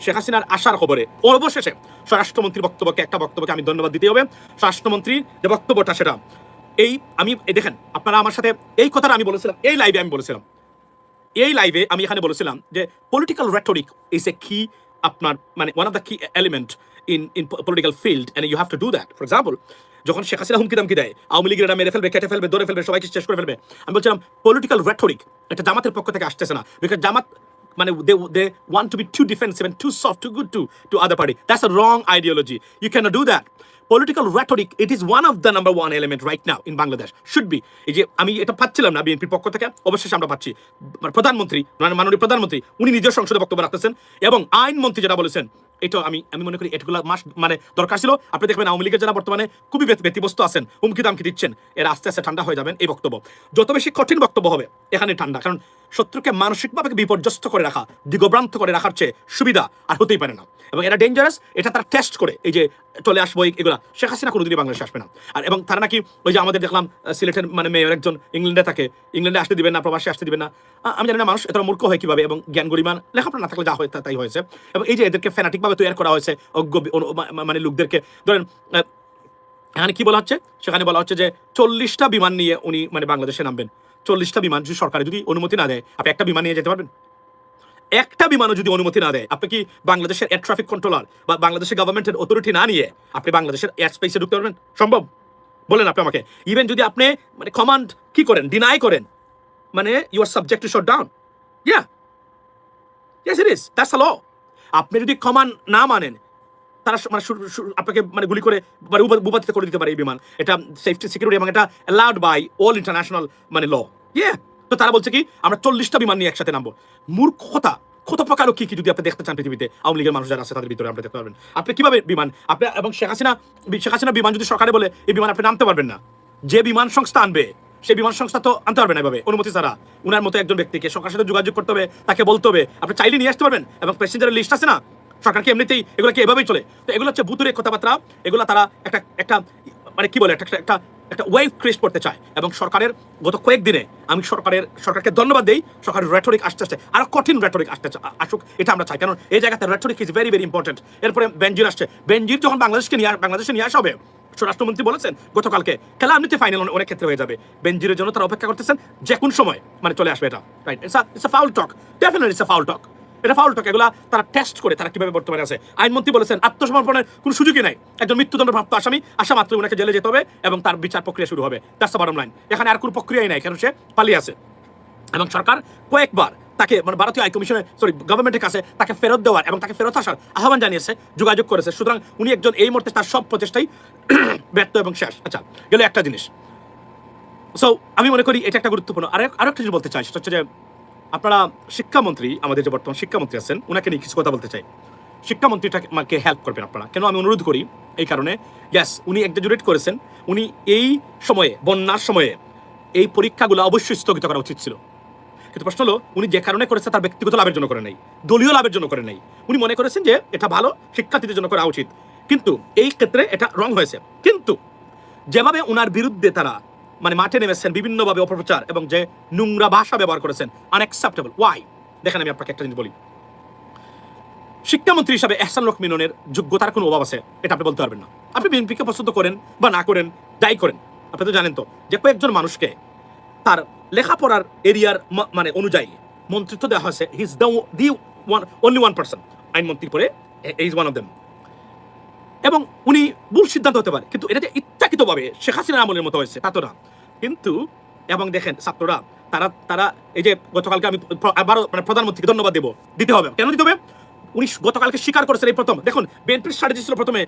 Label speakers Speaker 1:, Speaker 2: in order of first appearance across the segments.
Speaker 1: শেখ হাসিনার আসার খবরে অবশেষে স্বরাষ্ট্রমন্ত্রীর বক্তব্যকে আমি ধন্যবাদ দিতে হবে। স্বরাষ্ট্রমন্ত্রীর যে বক্তব্যটা সেটা আমি দেখেন, আপনারা আমার সাথে এই কথাটা আমি বলেছিলাম, এই লাইভে আমি এখানে বলেছিলাম যে পলিটিক্যাল রেটরিক ইজ এ কি আপনার মানে one of the key element in political field and you have to do that. For example, যখন শেখ হাসিনা হুমকি দামকি দেয় আওয়ামী লীগের মেরে ফেলবে, কেটে ফেলবে, ধরে ফেলবে, সবাইকে শেষ করে ফেলবে, আমি বলছিলাম পলিটিক্যাল রেটরিক এটা জামাতের পক্ষ থেকে আসতেছে না, বিকজ জামাত মানে they want to be too defensive and too soft, too good to other party. That's a wrong ideology. You cannot do that. Political rhetoric, it is one of the number one element right now in Bangladesh. Should be. এই যে আমি এটা পাচ্ছিলাম না বিএনপির পক্ষ থেকে, অবশ্যই আমরা পাচ্ছি। প্রধানমন্ত্রী মাননীয় প্রধানমন্ত্রী উনি নিজের সংসদে বক্তব্য রাখতেছেন এবং আইনমন্ত্রী যেটা বলেছেন এটা আমি মনে করি এটুকুলা মাস মানে দরকার ছিল। আপনি দেখবেন আওয়ামী লীগের যারা বর্তমানে খুবই ব্যতিব্যস্ত আছেন, হুমকি দামকি দিচ্ছেন, এরা আস্তে আস্তে ঠান্ডা হয়ে যাবেন। এই বক্তব্য যত বেশি কঠিন বক্তব্য হবে এখানে ঠান্ডা, কারণ শত্রুকে মানসিকভাবে বিপর্যস্ত করে রাখা, দিগভ্রান্ত করে রাখার চেয়ে সুবিধা আর হতেই পারে না। এবং এরা ডেঞ্জারাস, এটা তারা টেস্ট করে এই যে চলে আসবো এগুলা। শেখ হাসিনা কোনোদিনই বাংলাদেশে আসবে না। আর এবং তারা নাকি ওই যে আমাদের দেখলাম সিলেটের মানে মেয়র একজন ইংল্যান্ডে থাকে, ইংল্যান্ডে আসতে দিবেন না, প্রবাসে আসতে দিবেন না। আমি জানি না মানুষ এত মূর্খ হয় কিভাবে, এবং জ্ঞান গরিমান লেখাপড়া না থাকলে যা হয় তাই হয়েছে। এবং এই যে এদেরকে ফ্যানাটিকভাবে তৈরি করা হয়েছে অজ্ঞ মানে লোকদেরকে। ধরেন এখানে কি বলা হচ্ছে, সেখানে বলা হচ্ছে যে 40টা বিমান নিয়ে উনি মানে বাংলাদেশে নামবেন। 40টা বিমান যদি সরকারে যদি অনুমতি না দেয়, আপনি একটা বিমান নিয়ে যেতে পারবেন? একটা বিমানও যদি অনুমতি না দেয়, আপনি কি বাংলাদেশের এয়ার ট্রাফিক কন্ট্রোলার বা বাংলাদেশের গভর্নমেন্টের অথরিটি না নিয়ে আপনি বাংলাদেশের এয়ার স্পেসে ঢুকতে পারবেন? সম্ভব? বলেন আপনি আমাকে। ইভেন যদি আপনি মানে কমান্ড কি করেন, ডিনাই করেন, মানে you are subject to shot down. Yes it is, that's a law. আপনি যদি কমান্ড না মানেন, তারা মানে আপনাকে মানে গুলি করে মানে ভূপাতিত করে দিতে পারে এই বিমান। এটা সেফটি সিকিউরিটি এবং এটা অ্যালাউড বাই অল ইন্টারন্যাশনাল মানে ল। তো তারা বলছে কি আমরা 40টা বিমান নিয়ে একসাথে নামবো। মূর্খতা কত প্রকারও কি যদি আপনি দেখতে চান পৃথিবীতে, আওয়ামী লীগের মানুষ যারা আছে তাদের ভিতরে আপনি দেখতে পারবেন। আপনি কিভাবে বিমান আপনি এবং শেখ হাসিনা বিমান যদি সরকারে বলে এই বিমান আপনি নামতে পারবেন না, যে বিমান সংস্থা আনবে সেই বিমান সংস্থা তো আনতে পারবে না এভাবে অনুমতি ছাড়া। উনার মতো একজন ব্যক্তিকে সরকারের সাথে যোগাযোগ করতে হবে, তাকে বলতে হবে, আপনি চাইলে নিয়ে আসতে পারবেন। এবং প্যাসেঞ্জারের লিস্ট আছে না, সরকারকে এমনিতেই এগুলো কি এভাবেই চলে। তো এগুলো হচ্ছে ভুতুরে কথাবার্তা, এগুলো তারা একটা মানে কি বলে একটা ওয়েভ ক্রিয়েট করতে চায়। এবং সরকারের গত কয়েকদিনে আমি সরকারকে ধন্যবাদ দেই, সরকারের রেটরিক আসতে আরো কঠিন রেটরিক আসুক, এটা আমরা চাই। কারণ এই জায়গাতে rhetoric is very very important. এরপরে বেনজির আসছে, বেনজির যখন বাংলাদেশে নিয়ে আসা হবে, স্বরাষ্ট্রমন্ত্রী বলেছেন গতকালকে খেলা এমনিতে ফাইনাল অনেক ক্ষেত্রে হয়ে যাবে। বেনজিরের জন্য তারা অপেক্ষা করতেছেন, যে কোন সময় মানে চলে আসবে এটা। Right, it's a foul talk, definitely it's a foul talk. এটা ফাউল টক। এগুলা তারা টেস্ট করে তারা কিভাবে বর্তমানে আছে। আইনমন্ত্রী বলেছেন আত্মসমর্পণের কোনো সুযোগই নাই, একজন মৃত্যুদণ্ডপ্রাপ্ত আসামি আসা মাত্র ওনাকে জেলে যেতে হবে এবং তার বিচার প্রক্রিয়া শুরু হবে। That's the bottom line. এখানে আর কোনো প্রক্রিয়াই নাই, কারণ সে পালিয়ে আছে। এবং সরকার কয়েকবার তাকে মানে ভারতীয় হাইকমিশনের গভর্নমেন্টের কাছে তাকে ফেরত দেওয়ার এবং তাকে ফেরত আসার আহ্বান জানিয়েছে, যোগাযোগ করেছে। সুতরাং উনি একজন এই মুহূর্তে তার সব প্রচেষ্টাই ব্যর্থ এবং শেষ। আচ্ছা, গেল একটা জিনিস। সো আমি মনে করি এটা একটা গুরুত্বপূর্ণ। আরো একটা জিনিস বলতে চাই, সেটা হচ্ছে যে আপনারা শিক্ষামন্ত্রী, আমাদের যে বর্তমান শিক্ষামন্ত্রী আছেন, ওনাকে নিয়ে কিছু কথা বলতে চাই। শিক্ষামন্ত্রীটাকে হেল্প করবেন আপনারা। কেন আমি অনুরোধ করি, এই কারণে গ্যাস উনি এক্সাজারেট করেছেন। উনি এই সময়ে, বন্যার সময়ে এই পরীক্ষাগুলো অবশ্যই স্থগিত করা উচিত ছিল। কিন্তু প্রশ্ন হলো উনি যে কারণে করেছে তার ব্যক্তিগত লাভের জন্য করে নাই, দলীয় লাভের জন্য করে নাই। উনি মনে করেছেন যে এটা ভালো, শিক্ষার্থীদের জন্য করা উচিত। কিন্তু এই ক্ষেত্রে এটা রং হয়েছে। কিন্তু যেভাবে ওনার বিরুদ্ধে তারা মানে মাঠে নেমেছেন, বিভিন্নভাবে অপপ্রচার এবং যে নোংরা ভাষা ব্যবহার করেছেন, আনএক্সেপ্টেবল। ওয়াই? দেখেন আমি আপনাকে একটা জিনিস বলি, শিক্ষামন্ত্রী হিসাবে এহসান রক মিননের যোগ্যতার কোনো অভাব আছে এটা আপনি বলতে পারবেন না। আপনি বিএনপিকে পছন্দ করেন বা না করেন, যাই করেন, আপনি তো জানেন তো যে কয়েকজন মানুষকে তার লেখাপড়ার এরিয়ার মানে অনুযায়ী মন্ত্রিত্ব দেওয়া হয়েছে। He is the only one person, আইনমন্ত্রীর পরে ইজ ওয়ান অফ দেম। এবং উনি ভুল সিদ্ধান্ত হতে পারে, কিন্তু এটা যে ইচ্ছাকৃতভাবে শেখ হাসিনার আমলের মতো হয়েছে তা তো না। কিন্তু এবং দেখেন ছাত্ররা তারা এই যে গতকালকে আমি আবারও মানে প্রধানমন্ত্রীকে ধন্যবাদ দিতে হবে। কেন দিতে হবে? উনি গতকালকে স্বীকার করেছেন এই প্রথম। দেখুন বেএনপির স্ট্র্যাটেজি ছিল প্রথমে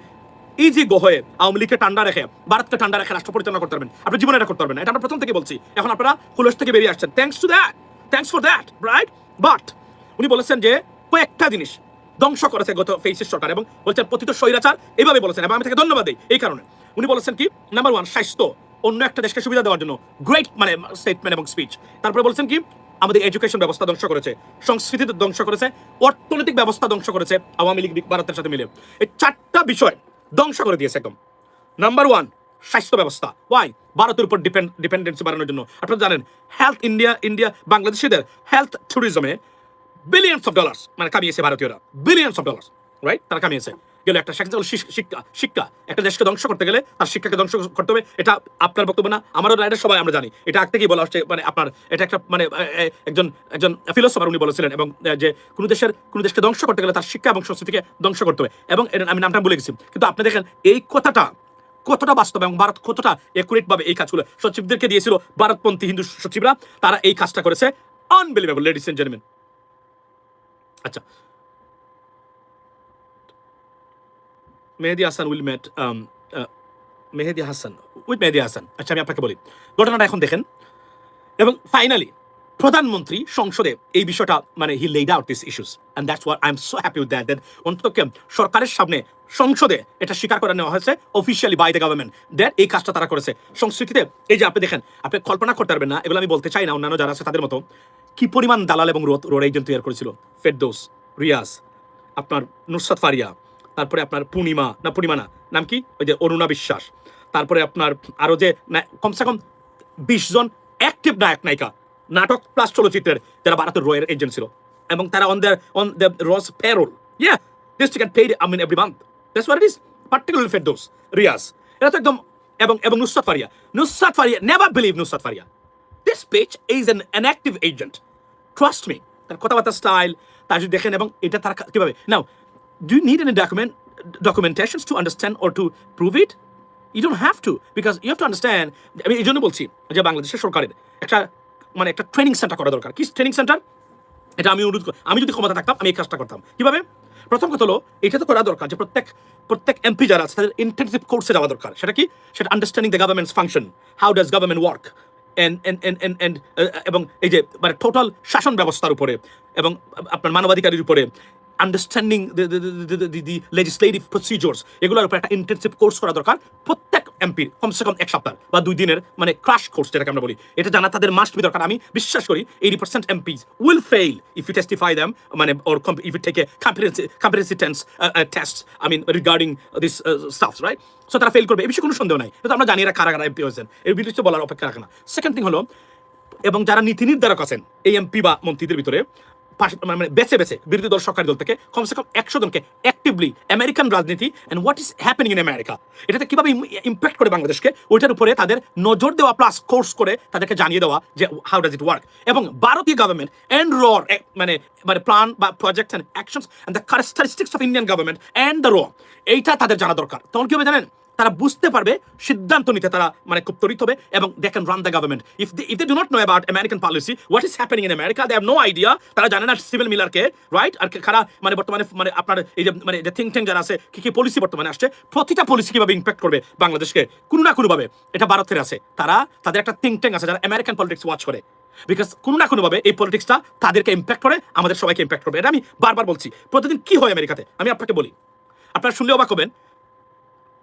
Speaker 1: ইজি গো হয়ে আওয়ামী লীগকে ঠান্ডা রেখে, ভারতকে ঠান্ডা রেখে রাষ্ট্র পরিচালনা করতে পারবেন, আপনি জীবনে এটা করতে পারবেন না। এটা আমরা প্রথম থেকে বলছি। এখন আপনারা হুলস থেকে বেরিয়ে আসছেন, thanks for that, right? But উনি বলেছেন যে কয়েকটা জিনিস ধ্বংস করেছে গত ফেসিস সরকার, এবং বলছেন পতিত স্বৈরাচার, এইভাবে বলেছেন। এবং আমি তাকে ধন্যবাদ দিই এই কারণে। উনি বলেছেন কি, নাম্বার 1 স্বাস্থ্য, অন্য একটা দেশকে সুবিধা দেওয়ার জন্য গ্রেট মানে স্টেটমেন্ট এবং স্পিচ। তারপরে বলছেন কি, আমাদের এডুকেশন ব্যবস্থা ধ্বংস করেছে, সংস্কৃতি ধ্বংস করেছে, অর্থনৈতিক ব্যবস্থা ধ্বংস করেছে আওয়ামী লীগ ভারতের সাথে মিলে। এই 4টা বিষয় ধ্বংস করে দিয়েছে একদম। নাম্বার 1 স্বাস্থ্য ব্যবস্থা। ওয়াই? ভারতের উপর ডিপেন্ডেন্সি বাড়ানোর জন্য। আপনারা জানেন হেলথ ইন্ডিয়া বাংলাদেশিদের হেলথ ট্যুরিজমে বিলিয়ন্স অফ ডলার্স মানে কামিয়েছে ভারতীয়রা, বিলিয়ন্স অফ ডলার্স, রাইট? তারা কামিয়েছে। গেলে একটা শিক্ষা একটা দেশকে ধ্বংস করতে গেলে তার শিক্ষাকে ধ্বংস করতে হবে। এটা আপনার বক্তব্য না, আমারও রাইডার, সবাই আমরা জানি। এটা আগ থেকেই বলা হচ্ছে, মানে আপনার এটা একটা মানে একজন একজন ফিলোসফার উনি বলেছিলেন, এবং যে কোনো দেশকে ধ্বংস করতে গেলে তার শিক্ষা এবং সংস্কৃতিকে ধ্বংস করতে হবে। এবং আমি নামটা ভুলে গেছি, কিন্তু আপনি দেখেন এই কথাটা কতটা বাস্তব, এবং ভারত কতটা একুরেট ভাবে এই কাজগুলো সচিবদেরকে দিয়েছিল। ভারতপন্থী হিন্দু সচিবরা তারা এই কাজটা করেছে। Unbelievable, ladies and gentleman. আচ্ছা, Mehedi Hasan will meet Mehedi Hasan with Mehedi Hasan. আচ্ছা, আমি আপনাকে বলি ঘটনাটা এখন দেখেন। এবং ফাইনালি প্রধানমন্ত্রী সংসদে এই বিষয়টা মানে he laid out this issues, and that's what I am so happy with that, that অন্তত সরকারের সামনে সংসদে এটা স্বীকার করে নেওয়া হয়েছে officially by the government, that এই কাজটা তারা করেছে সংস্কৃতিতে। এই যে আপনি দেখেন, আপনি কল্পনা করতে পারবেন না, এগুলো আমি বলতে চাই না, অন্যান্য যারা আছে তাদের মতো কি পরিমাণ দালাল এবং রোড এজেন্ট তৈরি করেছিল। ফেরদৌস, রিয়াজ, আপনার নুসরাত ফারিয়া, তারপরে আপনার পূর্ণিমা না নাম কি, ওই যে অরুণা বিশ্বাস, তারপরে আপনার আরো যে কমসে কম 20 জন অ্যাক্টিভ নায়ক নায়িকা নাটক প্লাস চলচ্চিত্রের যারা ভারতের রয়ের এজেন্ট ছিল, এবং তারা on their Ross payroll. Yeah, they used to get paid, I mean, every month. That's what it is. Particularly Firdaus, Riaz. এটা তো একদম, এবং Nusrat Faria, never believe Nusrat Faria. This bitch is an active agent. Trust me. তার কথাবার্তা style, তার যদি দেখেন, এবং এটা তার কিভাবে। Now, do you need any documentations to understand or to prove it? You don't have to, because you have to understand. আমি এই জন্য বলছি যে বাংলাদেশের সরকারের একটা ট্রেনিং সেন্টার করা দরকার। কি ট্রেনিং সেন্টার? এটা আমি যদি ক্ষমতা থাকতাম আমি এই কাজটা করতাম। কিভাবে? প্রথম কথা হলো, এটা তো করা দরকার যে প্রত্যেক এমপি যারা আছে তাদের ইন্টেনসিভ কোর্সে যাওয়া দরকার। সেটা কি? সেটা understanding the governments function, how does government work, এবং এই যে মানে টোটাল শাসন ব্যবস্থার উপরে, এবং আপনার মানবাধিকারের উপরে, আন্ডারস্ট্যান্ডিং দি লেজিসলেটিভ প্রসিডিওরস, এগুলোর উপর একটা ইন্টেনসিভ কোর্স করা দরকার প্রত্যেক এমপির, কমসে কম 1 সপ্তাহ বা 2 দিনের মানে ক্রাশ কোর্স যেটাকে আমরা বলি, এটা জানা তাদের মাস্ট বি দরকার। আমি বিশ্বাস করি 80% MPs will fail if you testify them, মানে or if you take a competency test, I mean regarding this stuffs, right? So তারা ফেল করবে, এই বিষয়ে কোনো সন্দেহ নাই। কিন্তু আমরা জানি এরা কারা এমপি হয়েছেন, এই বিষয়ে বলার অপেক্ষা রাখে না। সেকেন্ড থিং হলো, এবং যারা নীতি নির্ধারক আছেন এই এমপি বা মন্ত্রীদের ভিতরে, মানে বেছে বিরোধী দল সরকারি দল থেকে কমসে কম 100 জনকে অ্যাক্টিভলি আমেরিকান রাজনীতি and what is happening in America, এটাতে কিভাবে ইম্প্যাক্ট করে বাংলাদেশকে, ওইটার উপরে তাদের নজর দেওয়া, প্লাস কোর্স করে তাদেরকে জানিয়ে দেওয়া যে হাউ ডাজ ইট ওয়ার্ক। এবং ভারতীয় গভর্নমেন্ট এন্ড মানে প্ল্যান বা project and actions and the characteristics of Indian government and the এইটা তাদের জানা দরকার। তখন কি হবে জানেন? তারা বুঝতে পারবে, সিদ্ধান্ত নিতে তারা মানে খুব ত্বরিত হবে, এবং they can run the government. If they do not know about American policy, what is happening in America, they have no idea. তারা জানে না সিভিল মিলারকে, রাইট? আর কারা মানে বর্তমানে মানে আপনার এই যে মানে যে থিঙ্ক ট্যাঙ্ক যারা আছে, কি পলিসি বর্তমানে আসছে, প্রতিটা পলিসি কিভাবে ইম্প্যাক্ট করবে বাংলাদেশকে কোনো না কোনোভাবে, এটা ভারতের আছে। তাদের একটা থিঙ্ক ট্যাঙ্ক আছে যারা আমেরিকান পলিটিক্স ওয়াচ করে, বিকজ কোনো না কোনোভাবে এই পলিটিক্সটা তাদেরকে ইম্প্যাক্ট করে, আমাদের সবাইকে ইম্প্যাক্ট করবে। এটা আমি বারবার বলছি। প্রতিদিন কি হয় আমেরিকাতে আমি আপনাকে বলি, আপনারা শুনলে অবাক হবেন।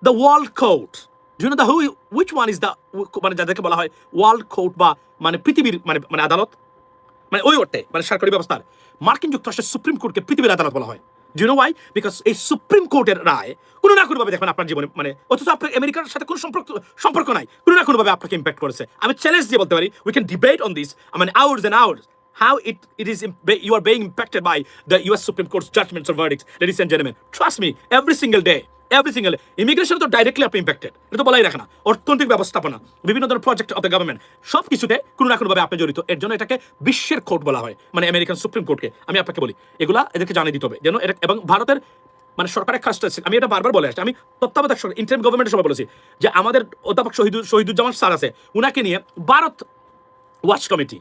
Speaker 1: The world court, do you know which one is the মানে যাদেরকে বলা হয় ওয়ার্ল্ড কোর্ট, বা মানে পৃথিবীর মানে আদালত, মানে ওই অর্থে মানে সরকারি ব্যবস্থার মার্কিন যুক্তরাষ্ট্রের সুপ্রিম কোর্টকে পৃথিবীর আদালত বলা হয়। Do you know why? Because এই সুপ্রিম কোর্টের রায় কোনো না কোনোভাবে দেখবেন আপনার জীবনে, মানে অথচ আপনার আমেরিকার সাথে কোনো সম্পর্ক নাই, কোনো না কোনোভাবে আপনাকে ইম্প্যাক্ট করেছে। আমি চ্যালেঞ্জ দিয়ে বলতে পারি, we can debate on this, I mean hours and hours, how it is you are being impacted by the US Supreme Court's judgments or verdicts, ladies and gentlemen. Trust me, every single day. Immigration তো directly আপনি impacted, এটা তো বলাই রাখে না। অর্থনৈতিক ব্যবস্থাপনা, বিভিন্ন ধরনের প্রজেক্ট অফ দ্য গভর্নমেন্ট, সব কিছুতে কোনো না কোনোভাবে আপনি জড়িত। এর জন্য এটাকে বিশ্বের কোর্ট বলা হয়, মানে আমেরিকান সুপ্রিম কোর্টকে। আমি আপনাকে বলি, এগুলা এদেরকে জানিয়ে দিতে হবে যেন এটা, এবং ভারতের মানে সরকারের কাজটা, আমি এটা বারবার বলে আসছি। আমি তত্ত্বাবধায়ক সরকার ইন্টারিম গভর্নমেন্টের সবাই বলেছি যে আমাদের অধ্যাপক শহীদুজ্জামান স্যার আছে, উনাকে নিয়ে Bharat watch committee,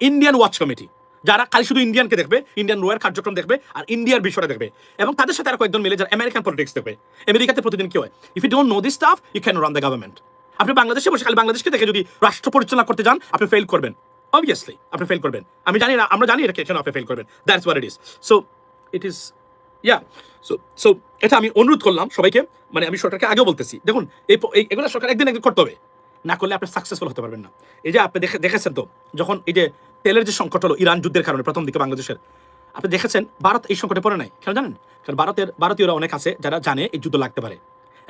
Speaker 1: Indian watch committee, যারা খালি শুধু ইন্ডিয়ানকে দেখবে, ইন্ডিয়ান রয়ের কার্যক্রম দেখবে, আর ইন্ডিয়ার বিষয়টা দেখবে, এবং তাদের সাথে আর কয়েকজন মিলে যারা আমেরিকান পলিটিক্স দেখবে। আমেরিকাতে প্রতিদিন কি হয়? If you don't know this stuff, you can run the government. আপনি বাংলাদেশে বসে খালি বাংলাদেশকে দেখে যদি রাষ্ট্র পরিচালনা করতে যান, আপনি ফেল করবেন, অবভিয়াসলি আপনি ফেল করবেন। আমি জানি না, আমরা জানি এটা কেন আপনি ফেল করবেন। That's what it is. So it is, yeah, so এটা আমি অনুরোধ করলাম সবাইকে, মানে আমি সরকারকে আগেও বলতেছি, দেখুন এগুলো সরকার একদিন করতে হবে, না করলে আপনি সাকসেসফুল হতে পারবেন না। এই যে আপনি দেখেছেন তো, যখন এই যে তেলের যে সংকট হলো ইরান যুদ্ধের কারণে প্রথম দিকে বাংলাদেশের, আপনি দেখেছেন ভারত এই সংকটে পড়ে নাই। কেন জানেন? কারণ ভারতীয়রা অনেক আছে যারা জানে এই যুদ্ধ লাগতে পারে,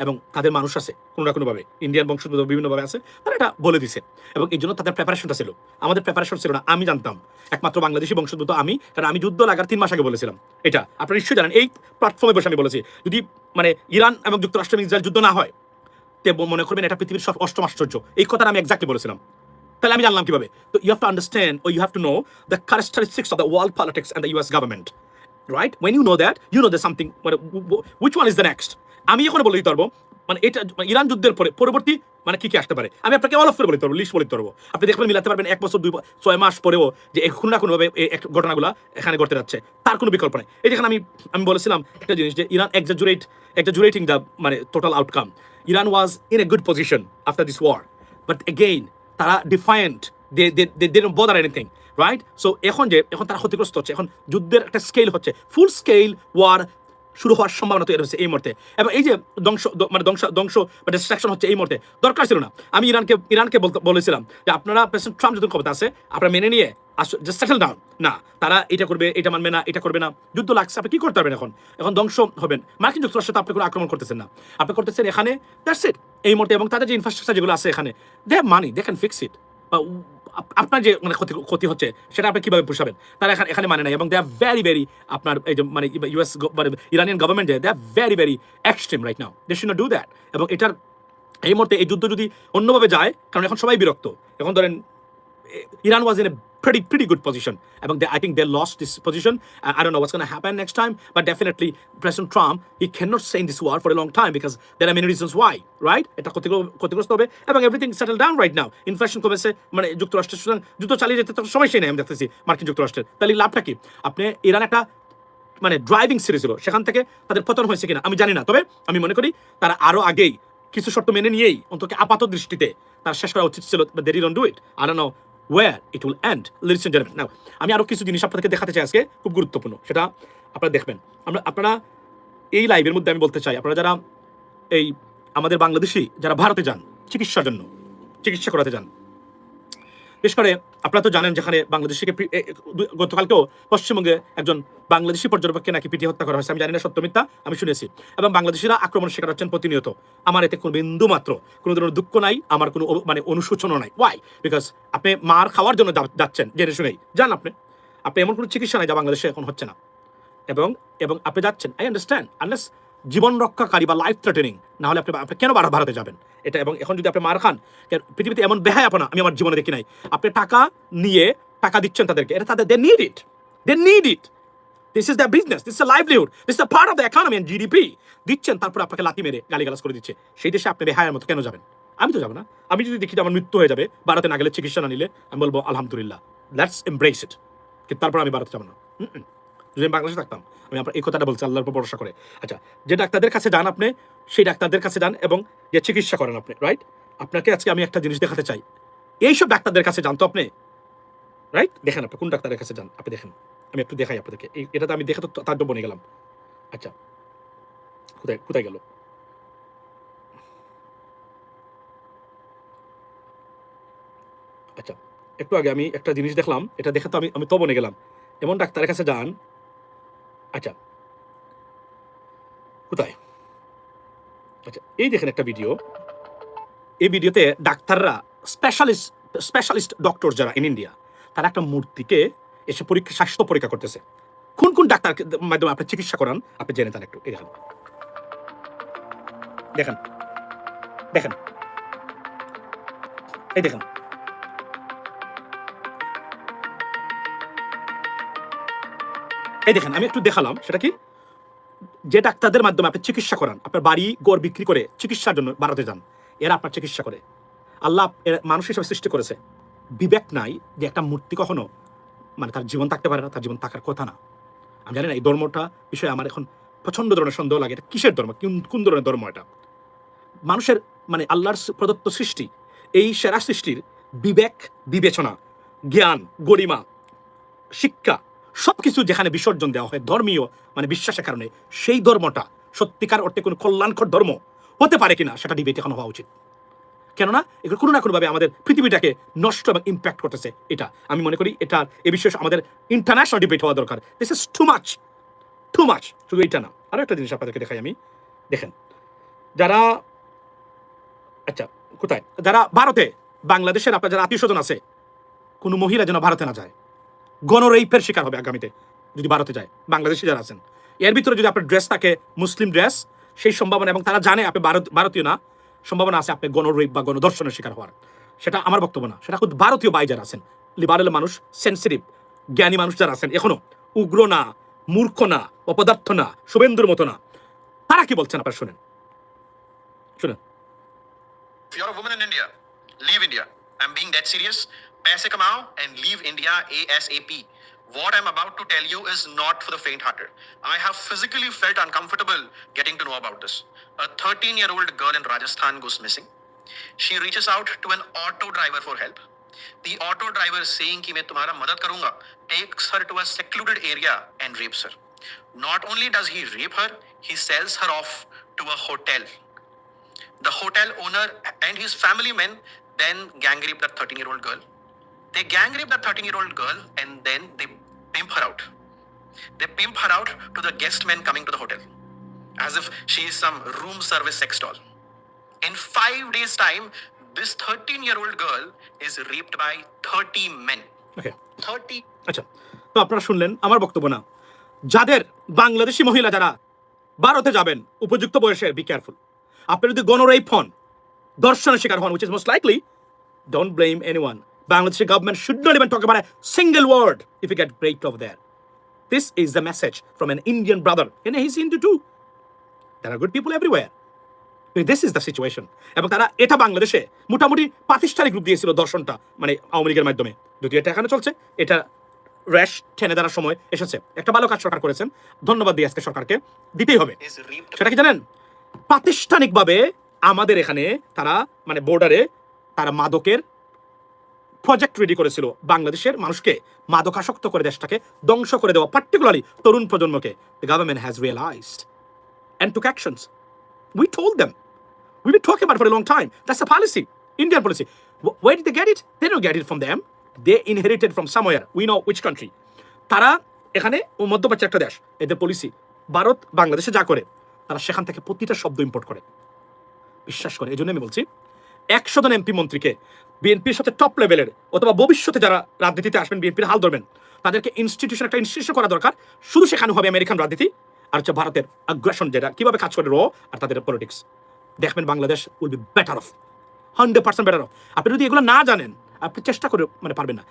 Speaker 1: এবং তাদের মানুষ আছে কোনো না কোনোভাবে, ইন্ডিয়ান বংশোদ্ভূত বিভিন্নভাবে আছে, তারা এটা বলে দিছে এবং এই জন্য তাদের প্রেপারেশনটা ছিল। আমাদের প্রেপারেশন ছিল না, আমি জানতাম একমাত্র বাংলাদেশি বংশোদ্ভূত আমি, কারণ আমি যুদ্ধ লাগার 3 মাস আগে বলেছিলাম এটা, আপনারা নিশ্চয়ই জানেন, এই প্ল্যাটফর্মে বসে আমি বলেছি যদি মানে ইরান এবং যুক্তরাষ্ট্র এবং ইসরায়েল যুদ্ধ না হয় তে মনে করবেন এটা পৃথিবীর সব অষ্টম আশ্চর্য, এই কথাটা আমি এক্স্যাক্টলি বলেছিলাম। তাহলে আমি জানলাম কিভাবে? তো you have to understand or you have to know the characteristics of the world politics and the US government, right? When you know that, you know there's something, which one is the next? আমি এখন বলে দিতে পারবো মানে এটা Iran যুদ্ধের পরে পরবর্তী মানে কি কি আসতে পারে, আমি আপনাকে অল অফ করে বলে দিতে পারবো, লিস্ট বলে দিতে পারবো, আপনি দেখবেন মিলাতে পারবেন 1 বছর 6 মাস পরেও যে কোনো না কোনোভাবে এই ঘটনাগুলো এখানে ঘটতে যাচ্ছে, তার কোনো বিকল্প নেই। এই যেখানে আমি বলেছিলাম একটা জিনিস যে ইরান exaggerating the মানে total outcome, Iran was in a good position after this war, but again তারা defiant, they didn't bother anything, right? So এখন তারা ক্ষতিগ্রস্ত হচ্ছে, এখন যুদ্ধের একটা স্কেল হচ্ছে, ফুল স্কেল ওয়ার শুরু হওয়ার সম্ভাবনা তৈরি হচ্ছে এই মুহূর্তে, এবং এই যে ধ্বংস বা ডিস্ট্রাকশন হচ্ছে এই মুহূর্তে, দরকার ছিল না। আমি ইরানকে বলেছিলাম যে আপনারা প্রেসিডেন্ট ট্রাম্প যখন ক্ষমতা আছে আপনারা মেনে নিয়ে জাস্ট সেটেল ডাউন, না তারা এটা করবে, এটা মানবে না, এটা করবে না, যুদ্ধ লাগছে, আপনি কি করতে পারবেন? এখন ধ্বংস হবেন। মার্কিন যুক্তরাষ্ট্র তো আপনি কোনো আক্রমণ করতেছেন না, আপনি করতেছেন এখানে, দ্যাটস ইট এই মুহূর্তে, এবং তাদের যে ইনফ্রাস্ট্রাকচার যেগুলো আছে এখানে, they have money, they can fix it. আপনার যে মানে ক্ষতি হচ্ছে সেটা আপনি কিভাবে পোষাবেন, তারা এখানে মানে নাই, এবং দে আর ভেরি আপনার এই যে মানে ইউএস মানে Iranian government they are very extreme right now, they should not do that. এবং এটার এই মুহূর্তে এই যুদ্ধ যদি অন্যভাবে যায়, কারণ এখন সবাই বিরক্ত, এখন ধরেন Iran was in a pretty good position. I think they lost this position. I don't know what's going to happen next time, but definitely President Trump, he cannot stay in this war for a long time because there are many reasons why, right? এটা ক্ষতিগ্রস্ত হবে এবং everything settled down right now. Inflation কমেছে, মানে যুক্তরাষ্ট্রের যুদ্ধ চালিয়ে যেতে তো সমস্যা নেই আমি দেখতেছি মার্কিন যুক্তরাষ্ট্রের। তাহলে লাভটা কি? আপনি ইরান একটা মানে ড্রাইভিং সিরিজ হলো, সেখান থেকে তাদের পতন হয়েছে কিনা আমি জানি না, তবে আমি মনে করি তারা আরো আগেই কিছু শর্ত মেনে নিয়েই অন্তত আপাত দৃষ্টিতে তার শেষ করা উচিত ছিল, but they didn't do it. I don't know where it will end, ladies and gentlemen. Now, আমি আরো কিছু জিনিস আপনাদেরকে দেখাতে চাই আজকে, খুব গুরুত্বপূর্ণ, সেটা আপনারা দেখবেন। আপনারা এই লাইভের মধ্যে আমি বলতে চাই, আপনারা যারা এই আমাদের বাংলাদেশি যারা ভারতে যান চিকিৎসার জন্য, চিকিৎসা করাতে যান, বিশেষ করে আপনারা তো জানেন যেখানে বাংলাদেশিকে গতকালকেও পশ্চিমবঙ্গে একজন বাংলাদেশি পর্যটককে নাকি পিটিয়ে হত্যা করা হয়েছে, আমি জানি না সত্য মিথ্যা, আমি শুনেছি, এবং বাংলাদেশিরা আক্রমণের শিকার হচ্ছেন প্রতিনিয়ত। আমার এতে কোনো বিন্দু মাত্র কোনো ধরনের দুঃখ নাই, আমার কোনো মানে অনুশোচনও নাই। ওয়াই? বিকজ আপনি মার খাওয়ার জন্য যাচ্ছেন, জেনে শুনেই যান, আপনি এমন কোনো চিকিৎসা নাই যা বাংলাদেশে এখন হচ্ছে না, এবং আপনি যাচ্ছেন, আই আন্ডারস্ট্যান্ড, আনলেস জীবন রক্ষাকারী বা লাইফ থ্রেটেনিং না হলে আপনি কেন ভারতে যাবেন এটা। এবং এখন যদি আপনি মার খান, পৃথিবীতে এমন বেহায়াপনা আমি আমার জীবনে দেখি নাই। আপনি টাকা নিয়ে টাকা দিচ্ছেন তাদেরকে, এটা তাদের, they need it, this is the business, this is the livelihood, this is the part of the economy and GDP, দিচ্ছেন, তারপর আপনাকে লাথি মেরে গালিগালাজ করে দিচ্ছে। সেই দেশে আপনি বেহায়ার মতো কেন যাবেন? আমি তো যাবো না। আমি যদি দেখি যে আমার মৃত্যু হয়ে যাবে ভারতে না গেলে, চিকিৎসা না নিলে, আমি বলবো আলহামদুলিল্লাহ, লেটস এমব্রেস ইট, কিন্তু তারপর আমি ভারতে যাবো না। যদি আমি বাংলাদেশে থাকতাম, আমি আপনার এই কথাটা বলছি আল্লাহর উপর ভরসা করে। আচ্ছা, যে ডাক্তারদের কাছে যান আপনি, সেই ডাক্তারদের কাছে যান এবং যে চিকিৎসা করেন আপনি, রাইট? আপনাকে আজকে আমি একটা জিনিস দেখাতে চাই, এইসব ডাক্তারদের কাছে যান তো আপনি, রাইট? দেখেন আপনি কোন ডাক্তারের কাছে যান, আপনি দেখেন, আমি একটু দেখাই আপনাদেরকে। এটাতে আমি দেখে তো তার বনে গেলাম। আচ্ছা, কোথায় গেল? আচ্ছা, একটু আগে আমি একটা জিনিস দেখলাম, এটা দেখে তো আমি তো বনে গেলাম। এমন ডাক্তারের কাছে যান। আচ্ছা, কোথায়? আচ্ছা, এই দেখেন একটা ভিডিও, এই ভিডিওতে ডাক্তাররা স্পেশালিস্ট ডক্টর যারা ইন ইন্ডিয়া, তারা একটা মূর্তিকে এসে স্বাস্থ্য পরীক্ষা করতেছে। কোন ডাক্তার মাধ্যমে আপনি চিকিৎসা করান আপনি জেনে তার একটু দেখেন এই দেখেন, আমি একটু দেখালাম, সেটা কি? যে ডাক্তারদের মাধ্যমে আপনি চিকিৎসা করান, আপনার বাড়ি ঘর বিক্রি করে চিকিৎসার জন্য ভারতে যান, এরা আপনার চিকিৎসা করে। আল্লাহ মানুষ হিসাবে সৃষ্টি করেছে, বিবেক নাই যে একটা মূর্তি কখনো মানে তার জীবন থাকতে পারে না, তার জীবন থাকার কথা না। আমি জানি না এই ধর্মটা বিষয়ে আমার এখন প্রচন্ড ধরনের সন্দেহ লাগে, এটা কিসের ধর্ম, কোন ধরনের ধর্ম এটা? মানুষের মানে আল্লাহর প্রদত্ত সৃষ্টি, এই সেরা সৃষ্টির বিবেক, বিবেচনা, জ্ঞান, গরিমা, শিক্ষা সবকিছু যেখানে বিসর্জন দেওয়া হয় ধর্মীয় মানে বিশ্বাসের কারণে, সেই ধর্মটা সত্যিকার অর্থে কোনো কল্যাণকর ধর্ম হতে পারে কিনা সেটা ডিবেট এখন হওয়া উচিত। কেননা এগুলো কোনো না কোনোভাবে আমাদের পৃথিবীটাকে নষ্ট এবং ইম্প্যাক্ট করতেছে। এটা আমি মনে করি এটা এই বিষয়ে আমাদের ইন্টারন্যাশনাল ডিবেট হওয়া দরকার। This is too much. শুধু এটা না, আরো একটা জিনিস আপনাদেরকে দেখাই আমি, দেখেন যারা আচ্ছা কোথায় যারা ভারতে বাংলাদেশের আপনার যারা আত্মীয় স্বজন আছে কোনো মহিলা যেন ভারতে না যায়, গণরেপের শিকার হবে আগামীতে যদি ভারতে যায়। বাংলাদেশে যারা আছেন এর ভিতরে যদি আপনার ড্রেস থাকে মুসলিম ড্রেস, সেই সম্ভাবনা, এবং তারা জানে আপনি ভারতীয় না, সম্ভাবনা আছে আপনি গণরেপ বা গণধর্ষণের শিকার হওয়ার। সেটা আমার বক্তব্য না, সেটা খুব ভারতীয় ভাই যারা আছেন, লিবারেল মানুষ, সেন্সিটিভ জ্ঞানী মানুষ যারা আছেন, এখনো উগ্র না, মূর্খ না, অপদার্থ না, শুভেন্দুর মতো না, তারা কি বলছেন আপনারা শুনেন শুনেন।
Speaker 2: If you're a woman in India, leave India. I'm being dead serious. Paise kamao and leave India ASAP. What I'm about to tell you is not for the faint-hearted. I have physically felt uncomfortable getting to know about this. A 13-year-old girl in Rajasthan goes missing. She reaches out to an auto driver for help. The auto driver saying कि मैं तुम्हारा मदद करूंगा, takes her to a secluded area and rapes her. Not only does he rape her, he sells her off to a hotel. The hotel owner and his family men then gang rape that 13-year-old girl. They gang rape that 13-year-old girl and then they pimp her out. They pimp her out to the guest men coming to the hotel, as if she is some room service sex doll. In 5 days' time, this 13-year-old girl is raped by 30 men.
Speaker 1: Okay.
Speaker 2: 30.
Speaker 1: আচ্ছা, তো আপনারা শুনলেন আমার বক্তব্য না। যাদের বাংলাদেশি মহিলা যারা ভারতে যাবেন উপযুক্ত বয়সের, বি কেয়ারফুল। আপনি যদি গণরেপ হন, ধর্ষণের শিকার হন, which is most likely, don't blame anyone. Bangladeshi government should not even talk about a single word if you get raped over there. This is the message from an Indian brother, and he's Hindu too. There are good people everywhere. This is the situation. এবং তারা এটা বাংলাদেশে মোটামুটি প্রাতিষ্ঠানিক রূপ দিয়েছিল দর্শনটা, মানে আওয়ামী লীগের মাধ্যমে। যদি এটা এখানে চলছে, এটা র্যাশ টেনে দেওয়ার সময় এসেছে। একটা ভালো কাজ সরকার করেছেন, ধন্যবাদ দিয়ে আজকে সরকারকে দিতেই হবে। সেটা কি জানেন, প্রাতিষ্ঠানিকভাবে আমাদের এখানে তারা মানে বর্ডারে তারা মাদকের প্রজেক্ট রেডি করেছিল, বাংলাদেশের মানুষকে মাদকাসক্ত করে দেশটাকে ধ্বংস করে দেওয়া, পার্টিকুলারলি তরুণ প্রজন্মকে। The government has realized and took actions. We told them. We've been talking about it for a long time. That's the policy, Indian policy. Where did they get it? They don't get it from them. They inherited from somewhere. We know which country. তারা এখানে মধ্যপ্রাচ্যের একটা দেশ, এদের policy. Bharat বাংলাদেশে যা করে তারা সেখান থেকে প্রতিটা শব্দ ইম্পোর্ট করে, বিশ্বাস করে। এই জন্য আমি বলছি 100 জন এমপি মন্ত্রীকে বিএনপির সাথে টপ লেভেলের অথবা ভবিষ্যতে যারা রাজনীতিতে আসবেন বিএনপির হাল ধরবেন, তাদেরকে একটা ইনস্টিটিউশন করা দরকার। শুধু শেখানো হবে আমেরিকান রাজনীতি আর হচ্ছে ভারতের আগ্রাসন, যেটা কিভাবে কাজ করে আর তাদের পলিটিক্স। দেখবেন Bangladesh will be better of, 100% better of. আপনি যদি এগুলো না জানেন, আপনি চেষ্টা করে মানে পারবেন না।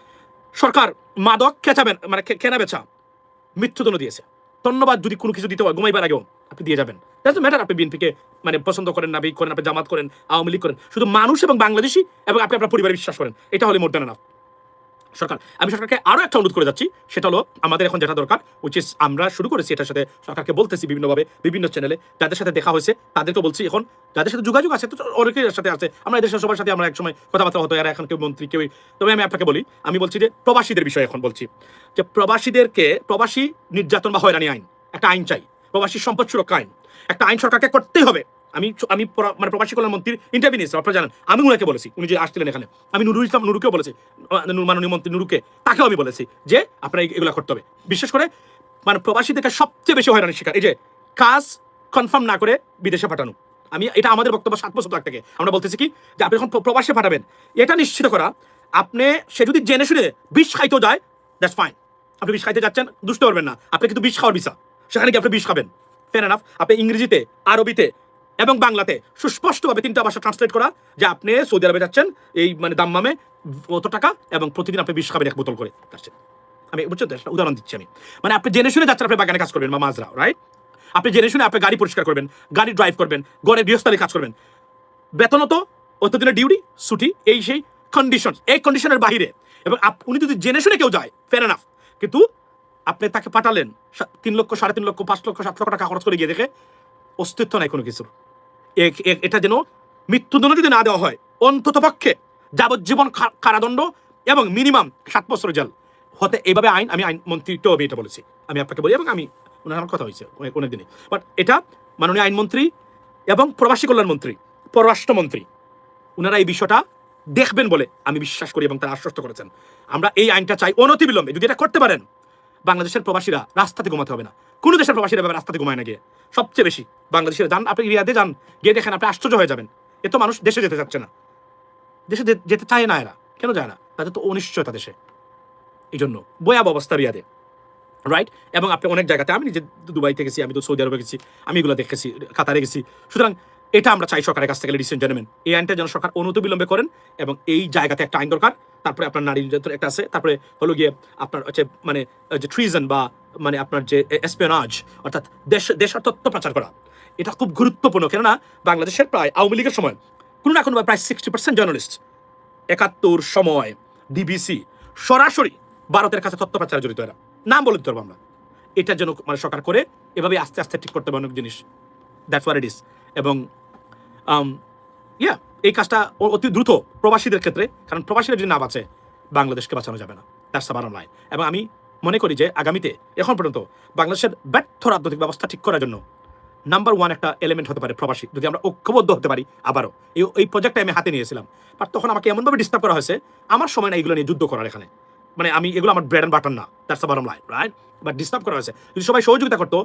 Speaker 1: সরকার মাদক খেঁচাবেন, মানে কেনা বেচা মৃত্যুদণ্ড দিয়েছে। ধন্যবাদ, যদি কোনো কিছু দিতে হয় ঘুমাইবার আগেও আপনি দিয়ে যাবেন। ডাজন্ট ম্যাটার আপনি বিএনপিকে মানে পছন্দ করেন না করেন, আপনি জামাত করেন, আওয়ামী লীগ করেন, শুধু মানুষ এবং বাংলাদেশি এবং আপনি আপনার পরিবারে বিশ্বাস করেন, এটা হলে মোর দেন না সরকার। আমি সরকারকে আরো একটা অনুরোধ করে যাচ্ছি, সেটা হলো আমাদের এখন যেটা দরকার, উইচ ইজ আমরা শুরু করেছি এটার সাথে সরকারকে বলতেছি বিভিন্নভাবে বিভিন্ন চ্যানেলে, যাদের সাথে দেখা হয়েছে তাদেরকে বলছি, এখন যাদের সাথে যোগাযোগ আছে তো অনেকের সাথে আছে, আমরা এদের সবার সাথে আমরা একসময় কথাবার্তা হতো, এরা এখন কেউ মন্ত্রী কেউ। তবে আমি আপনাকে বলি, আমি বলছি যে প্রবাসীদের বিষয়ে এখন বলছি যে প্রবাসীদেরকে প্রবাসী নির্যাতন বা হয়রানি আইন, একটা আইন চাই, প্রবাসী সম্পদ সুরক্ষা আইন, একটা আইন সরকারকে করতেই হবে। আমি মানে প্রবাসী কল্যাণ মন্ত্রীর ইন্টারভিউ নিয়েছি, আপনারা জানেন, আমি উনাকে বলেছি, উনি যে আসছিলেন এখানে, আমি নুরুল ইসলাম নুরুকেও বলেছি, মাননীয় মন্ত্রী নুরুকে, তাকেও আমি বলেছি যে আপনারা এগুলো করতে হবে। বিশেষ করে মানে প্রবাসীদেরকে সবচেয়ে বেশি হয়রানির শিকার, এই যে কাজ কনফার্ম না করে বিদেশে পাঠানো। আমি এটা আমাদের বক্তব্য 7 বছর আগ থেকে আমরা বলতেছি কি, যে আপনি যখন প্রবাসে পাঠাবেন, এটা নিশ্চিত করা আপনি, সে যদি জেনে শুনে বিষ খাইতেও যায়, দ্যাটস ফাইন। আপনি বিষ খাইতে যাচ্ছেন, দুষ্ট করবেন না, আপনি কিন্তু বিষ খাওয়ার ভিসা, সেখানে কি আপনি বিষ খাবেন, ফেয়ার এনাফ। আপনি ইংরেজিতে, আরবিতে এবং বাংলাতে সুস্পষ্টভাবে 3টা ভাষা ট্রান্সলেট করা যে আপনি সৌদি আরবে যাচ্ছেন এই মানে দাম্মামে কত টাকা এবং প্রতিদিন আপনি বিষ খাবেন 1 বোতল করে যাচ্ছেন। আমি বুঝছেন তো, একটা উদাহরণ দিচ্ছি আমি, মানে আপনি জেনে শুনে যাচ্ছেন, আপনি বাগানে কাজ করবেন বা মাজরা, রাইট? আপনি জেনে শুনে আপনি গাড়ি পরিষ্কার করবেন, গাড়ি ড্রাইভ করবেন, ঘরের গৃহস্থালী কাজ করবেন, বেতন তো অতদিনের ডিউটি ছুটি, এই সেই কন্ডিশন, এই কন্ডিশনের বাহিরে, এবং উনি যদি জেনে শুনে কেউ যায়, ফেয়ার এনাফ, কিন্তু আপনি তাকে পাঠালেন 3 লক্ষ, 3.5 লক্ষ, 5 লক্ষ, 7 লক্ষ টাকা খরচ করে গিয়ে দেখে অস্তিত্ব নাই কোনো কিছুর। এটা যেন মৃত্যুদণ্ড যদি না দেওয়া হয়, অন্তত পক্ষে যাবজ্জীবন কারাদণ্ড এবং মিনিমাম 7 বছর জেল হতে, এইভাবে আইন, আমি আইন মন্ত্রীকেও আমি এটা বলেছি, আমি আপনাকে বলি, এবং আমি ওনার কথা হয়েছে অনেকদিনই, বাট এটা মাননীয় আইনমন্ত্রী এবং প্রবাসী কল্যাণ মন্ত্রী, পররাষ্ট্রমন্ত্রী, ওনারা এই বিষয়টা দেখবেন বলে আমি বিশ্বাস করি এবং তারা আশ্বস্ত করেছেন। আমরা এই আইনটা চাই অনতিবিলম্বে। যদি এটা করতে পারেন, বাংলাদেশের প্রবাসীরা রাস্তাতে ঘুমাতে হবে না, কোনো দেশের প্রবাসীরা রাস্তাতে ঘুমায় না গিয়ে, সবচেয়ে বেশি বাংলাদেশের যান, আপনি রিয়াদে যান, গিয়ে দেখেন আপনি আশ্চর্য হয়ে যাবেন। এত মানুষ দেশে যেতে চাচ্ছে না, দেশে যেতে চায় না এরা। কেন যায় না? তাদের তো অনিশ্চয়তা দেশে, এই জন্য ভয়াবহ অবস্থা রিয়াদে, রাইট? এবং আপনি অনেক জায়গাতে, আমি নিজে দুবাইতে গেছি, আমি তো সৌদি আরবে গেছি, আমি এগুলো দেখেছি, কাতারে গেছি। সুতরাং এটা আমরা চাই সরকারের কাছ থেকে, লেডিস এন্ড জেন্টলম্যান, এই আইনটা যেন সরকার অনতিবিলম্বে করেন, এবং এই জায়গাতে একটা আইন দরকার। তারপরে আপনার নারী নির্যাতন একটা আছে, তারপরে হলো গিয়ে আপনার হচ্ছে মানে যে ট্রিজন বা মানে আপনার যে এসপিওনাজ, অর্থাৎ দেশের তথ্য প্রচার করা, এটা খুব গুরুত্বপূর্ণ। কেননা বাংলাদেশের প্রায় আওয়ামী লীগের সময় কোনো না কোনো প্রায় 60% জার্নালিস্ট, ৭১ সময়, ডিবিসি সরাসরি ভারতের কাছে তথ্য প্রচারে জড়িত এরা, নাম বলে দিতে পারবো আমরা। এটার জন্য মানে সরকার করে এভাবে আস্তে আস্তে ঠিক করতে হবে অনেক জিনিস, দ্যাটস হোয়াট ইট ইজ। এবং ইয়া এই কাজটা অতি দ্রুত প্রবাসীদের ক্ষেত্রে, কারণ প্রবাসীরা যদি না বাঁচে বাংলাদেশকে বাঁচানো যাবে না, দ্যাটস দ্য বটম লাইন। এবং আমি মনে করি যে আগামীতে, এখন পর্যন্ত বাংলাদেশের ব্যর্থ রাজনৈতিক ব্যবস্থা ঠিক করার জন্য নাম্বার ওয়ান একটা এলিমেন্ট হতে পারে প্রবাসী, যদি আমরা ঐক্যবদ্ধ হতে পারি। আবারও এই প্রজেক্টটা আমি হাতে নিয়েছিলাম, বাট তখন আমাকে এমনভাবে ডিস্টার্ব করা হয়েছে, আমার সময় না এগুলো নিয়ে যুদ্ধ করার। এখানে মানে আমি এগুলো আমার ব্রেড অ্যান্ড বাটার না, that's the bottom line, right? But disturb করা হয়েছে। যদি সবাই সহযোগিতা করতো,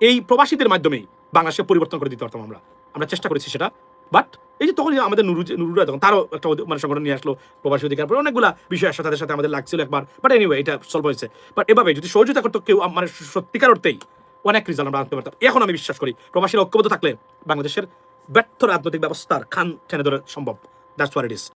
Speaker 1: এই প্রবাসীদের মাধ্যমেই বাংলাদেশকে পরিবর্তন করে দিতে পারতাম আমরা। আমরা চেষ্টা করেছি সেটা, বাট এই যে তখন আমাদের নুরুরা তখন তারও একটা মানে সংগঠন নিয়ে আসলো প্রবাসী অধিকার, অনেকগুলা বিষয় আসলে তাদের সাথে আমাদের লাগছিল একবার, বাট এনিওয়ে এটা সলভ হয়েছে। বাট এভাবে যদি সহযোগিতা করতো কেউ, মানে সত্যিকার অর্থেই অনেক রেজাল্ট আমরা আনতে পারতাম। এখন আমি বিশ্বাস করি প্রবাসীরা ঐক্যবদ্ধ থাকলে বাংলাদেশের ব্যর্থ রাজনৈতিক ব্যবস্থার খান টেনে ধরা সম্ভব। That's what it is.